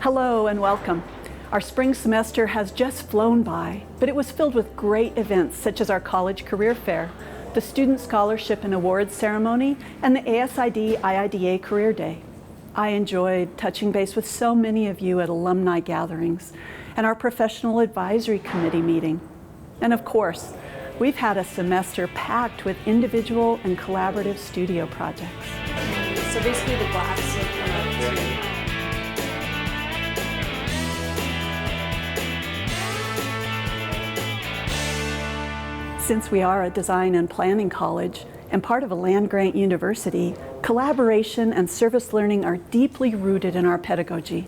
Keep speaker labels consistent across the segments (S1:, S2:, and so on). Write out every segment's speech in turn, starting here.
S1: Hello and welcome. Our spring semester has just flown by, but it was filled with great events such as our college career fair, the Student Scholarship and Awards Ceremony, and the ASID IIDA Career Day. I enjoyed touching base with so many of you at alumni gatherings and our Professional Advisory Committee meeting. And of course, we've had a semester packed with individual and collaborative studio projects.
S2: So basically the glass
S1: Since we are a design and planning college and part of a land-grant university, collaboration and service learning are deeply rooted in our pedagogy.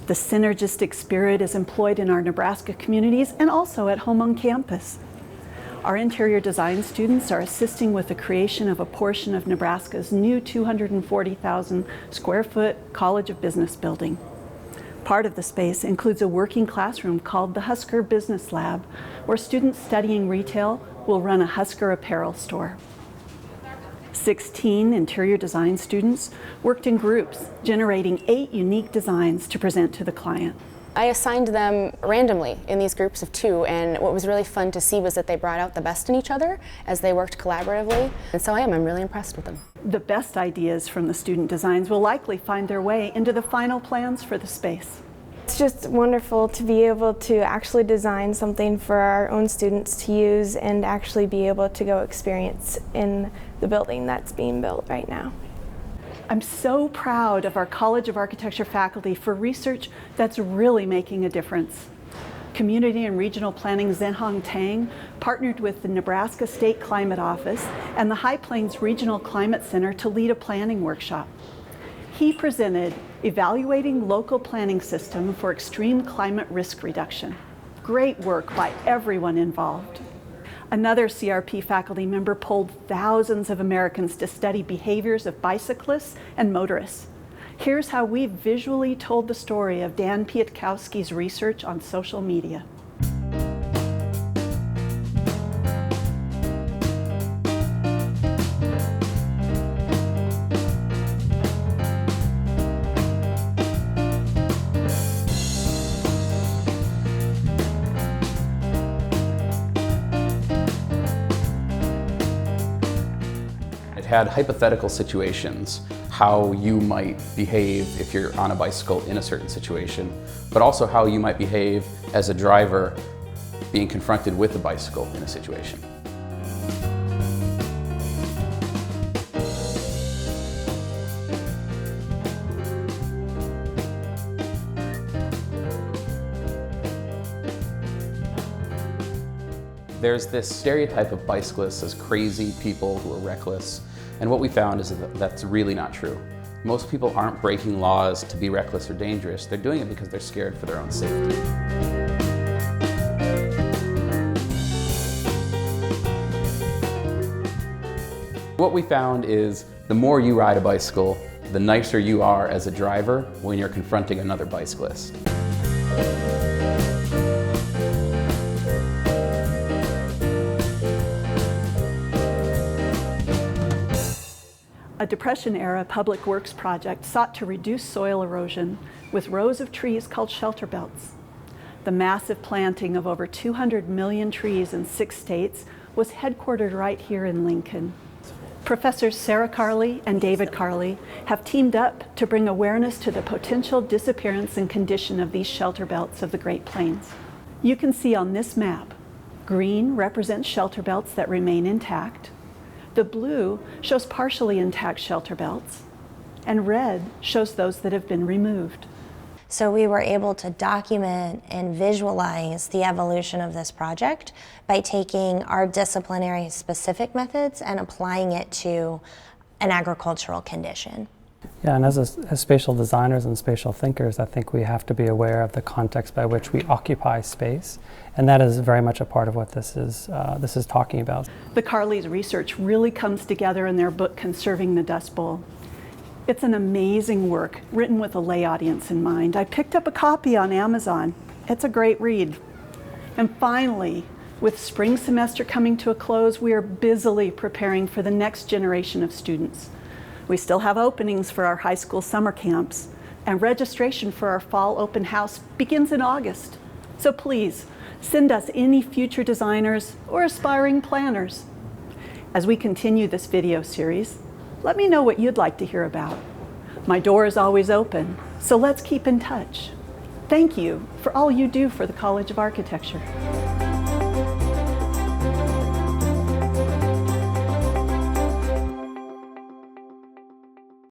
S1: The synergistic spirit is employed in our Nebraska communities and also at home on campus. Our interior design students are assisting with the creation of a portion of Nebraska's new 240,000 square foot College of Business building. Part of the space includes a working classroom called the Husker Business Lab, where students studying retail will run a Husker apparel store. 16 interior design students worked in groups, generating 8 unique designs to present to the client.
S2: I assigned them randomly in these groups of 2, and what was really fun to see was that they brought out the best in each other as they worked collaboratively, and so I'm really impressed with them.
S1: The best ideas from the student designs will likely find their way into the final plans for the space.
S3: It's just wonderful to be able to actually design something for our own students to use and actually be able to go experience in the building that's being built right now.
S1: I'm so proud of our College of Architecture faculty for research that's really making a difference. Community and Regional Planning Zhenhong Tang partnered with the Nebraska State Climate Office and the High Plains Regional Climate Center to lead a planning workshop. He presented Evaluating Local Planning System for Extreme Climate Risk Reduction. Great work by everyone involved. Another CRP faculty member polled thousands of Americans to study behaviors of bicyclists and motorists. Here's how we visually told the story of Dan Pietkowski's research on social media.
S4: Had hypothetical situations, how you might behave if you're on a bicycle in a certain situation, but also how you might behave as a driver being confronted with a bicycle in a situation. There's this stereotype of bicyclists as crazy people who are reckless. And what we found is that that's really not true. Most people aren't breaking laws to be reckless or dangerous. They're doing it because they're scared for their own safety. What we found is the more you ride a bicycle, the nicer you are as a driver when you're confronting another bicyclist.
S1: A Depression-era public works project sought to reduce soil erosion with rows of trees called Shelterbelts. The massive planting of over 200 million trees in 6 states was headquartered right here in Lincoln. Professors Sarah Carley and David Carley have teamed up to bring awareness to the potential disappearance and condition of these Shelterbelts of the Great Plains. You can see on this map, green represents Shelterbelts that remain intact. The blue shows partially intact Shelterbelts, and red shows those that have been removed.
S5: So we were able to document and visualize the evolution of this project by taking our disciplinary specific methods and applying it to an agricultural condition.
S6: Yeah, and as spatial designers and spatial thinkers, I think we have to be aware of the context by which we occupy space, and that is very much a part of what this is talking about.
S1: The Carley's research really comes together in their book, Conserving the Dust Bowl. It's an amazing work, written with a lay audience in mind. I picked up a copy on Amazon. It's a great read. And finally, with spring semester coming to a close, we are busily preparing for the next generation of students. We still have openings for our high school summer camps, and registration for our fall open house begins in August. So please, send us any future designers or aspiring planners. As we continue this video series, let me know what you'd like to hear about. My door is always open, so let's keep in touch. Thank you for all you do for the College of Architecture.